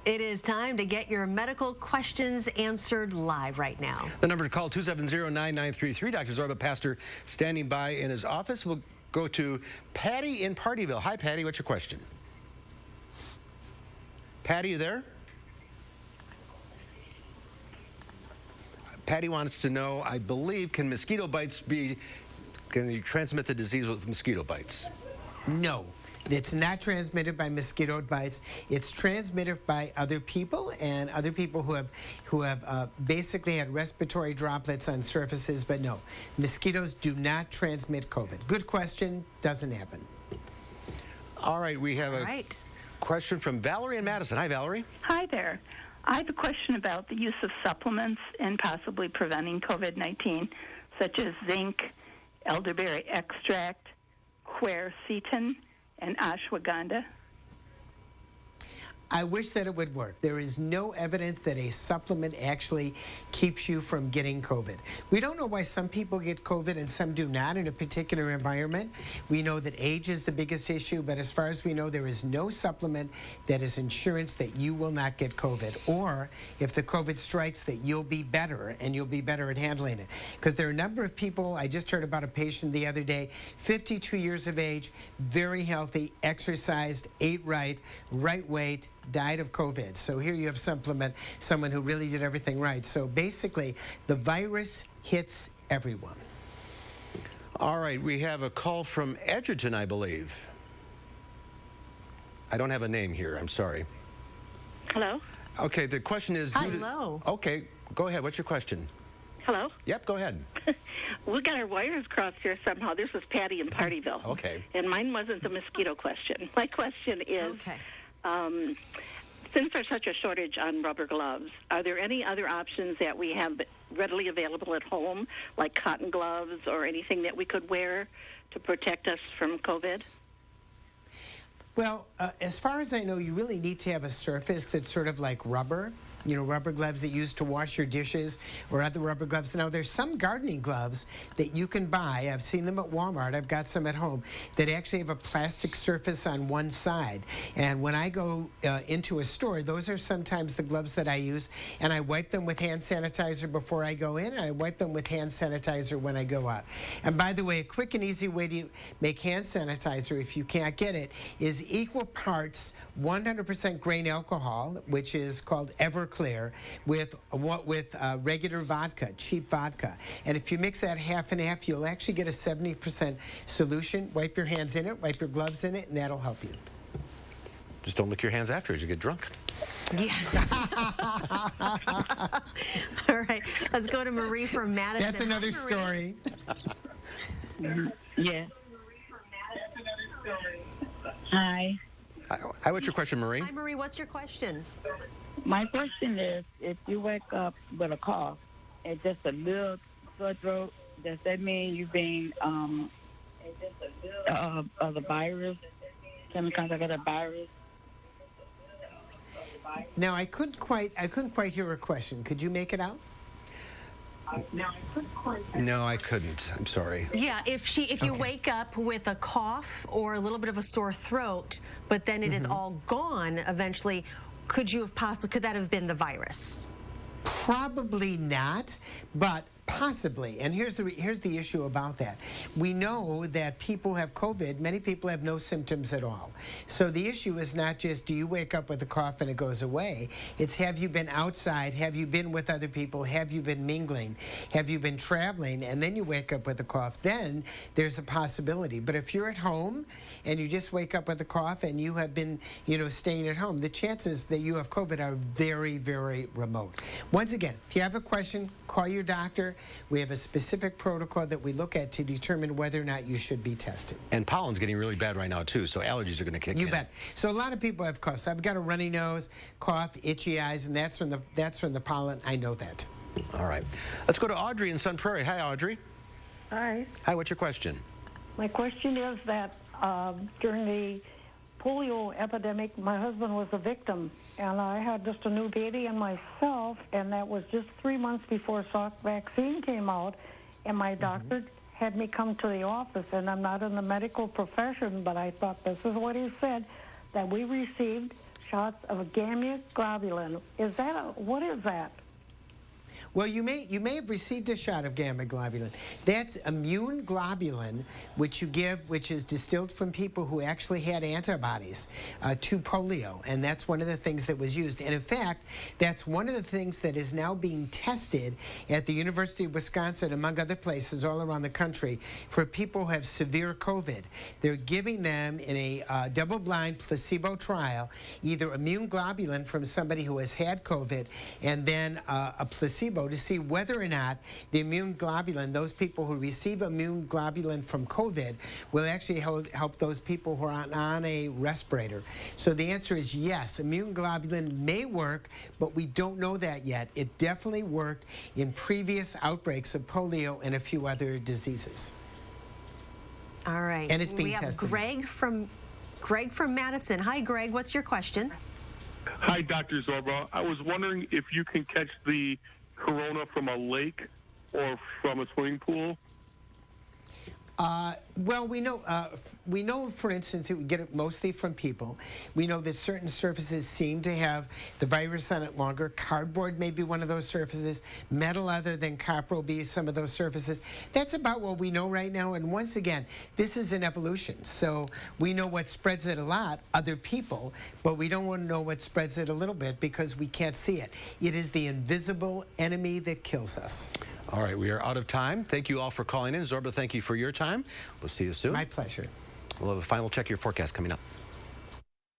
It is time to get your medical questions answered live right now. The number to call, 270-9933. Dr. Zorba Paster standing by in his office. We'll go to Patty in Pardeville. Hi, Patty. What's your question? Patty, you there? Patty wants to know, I believe, can you transmit the disease with mosquito bites? No. It's not transmitted by mosquito bites. It's transmitted by other people and other people who have basically had respiratory droplets on surfaces. But no, mosquitoes do not transmit COVID. Good question. Doesn't happen. All right, we have a question from Valerie in Madison. Hi, Valerie. Hi there. I have a question about the use of supplements and possibly preventing COVID-19, such as zinc, elderberry extract, quercetin, and ashwagandha. I wish that it would work. There is no evidence that a supplement actually keeps you from getting COVID. We don't know why some people get COVID and some do not in a particular environment. We know that age is the biggest issue, but as far as we know, there is no supplement that is insurance that you will not get COVID, or if the COVID strikes, that you'll be better and you'll be better at handling it. Because there are a number of people, I just heard about a patient the other day, 52 years of age, very healthy, exercised, ate right weight, died of COVID. So here you have someone who really did everything right. So basically, the virus hits everyone. All right, we have a call from Edgerton, I believe. I don't have a name here. I'm sorry. Hello? Okay, the question is... Hello. Okay, go ahead. What's your question? Hello? Yep, go ahead. We got our wires crossed here somehow. This is Patty in Pardeville. Okay. And mine wasn't the mosquito question. My question is... Since there's such a shortage on rubber gloves, are there any other options that we have readily available at home, like cotton gloves or anything that we could wear to protect us from COVID? Well, as far as I know, you really need to have a surface that's sort of like rubber. You know, rubber gloves that you use to wash your dishes or other rubber gloves. Now, there's some gardening gloves that you can buy. I've seen them at Walmart. I've got some at home that actually have a plastic surface on one side. And when I go into a store, those are sometimes the gloves that I use. And I wipe them with hand sanitizer before I go in, and I wipe them with hand sanitizer when I go out. And by the way, a quick and easy way to make hand sanitizer, if you can't get it, is equal parts 100% grain alcohol, which is called Everclear, with regular vodka, cheap vodka. And if you mix that half and half, you'll actually get a 70% solution. Wipe your hands in it, wipe your gloves in it, and that'll help you. Just don't lick your hands afterwards. You get drunk. Yeah. All right. Let's go to Marie from Madison. That's another story. Yeah. Hi. Hi, what's your question, Marie? Hi, Marie. What's your question? My question is, if you wake up with a cough and just a little sore throat, does that mean you've been of the virus? Come in contact with a virus? Now, I couldn't quite hear her question. Could you make it out? No, I couldn't. I'm sorry. Yeah, if you wake up with a cough or a little bit of a sore throat, but then it is all gone eventually, could that have been the virus? Probably not, but possibly. And here's the issue about that. We know that people have COVID. Many people have no symptoms at all. So the issue is not just, do you wake up with a cough and it goes away? It's, have you been outside? Have you been with other people? Have you been mingling? Have you been traveling? And then you wake up with a cough. Then there's a possibility. But if you're at home and you just wake up with a cough and you have been, staying at home, the chances that you have COVID are very, very remote. Once again, if you have a question, call your doctor. We have a specific protocol that we look at to determine whether or not you should be tested. And pollen's getting really bad right now, too, so allergies are going to kick in. You bet. So a lot of people have coughs. I've got a runny nose, cough, itchy eyes, and that's from the pollen. I know that. All right. Let's go to Audrey in Sun Prairie. Hi, Audrey. Hi. Hi, what's your question? My question is that during the polio epidemic, my husband was a victim, and I had just a new baby and myself, and that was just 3 months before Salk vaccine came out, and my doctor had me come to the office, and I'm not in the medical profession, but I thought this is what he said, that we received shots of gamma globulin. What is that? Well, you may have received a shot of gamma globulin. That's immune globulin, which you give, which is distilled from people who actually had antibodies to polio, and that's one of the things that was used. And in fact, that's one of the things that is now being tested at the University of Wisconsin, among other places all around the country, for people who have severe COVID. They're giving them in a double-blind placebo trial either immune globulin from somebody who has had COVID, and then a placebo to see whether or not the immune globulin, those people who receive immune globulin from COVID, will actually help those people who are on a respirator. So the answer is yes, immune globulin may work, but we don't know that yet. It definitely worked in previous outbreaks of polio and a few other diseases. All right. And it's being tested. We have Greg from Madison. Hi, Greg. What's your question? Hi, Dr. Zorba. I was wondering if you can catch the corona from a lake or from a swimming pool. Well, we know, for instance, that we get it mostly from people. We know that certain surfaces seem to have the virus on it longer. Cardboard may be one of those surfaces. Metal other than copper will be some of those surfaces. That's about what we know right now. And once again, this is an evolution. So we know what spreads it a lot, other people, but we don't want to know what spreads it a little bit because we can't see it. It is the invisible enemy that kills us. All right, we are out of time. Thank you all for calling in. Zorba, thank you for your time. We'll see you soon. My pleasure. We'll have a final check of your forecast coming up.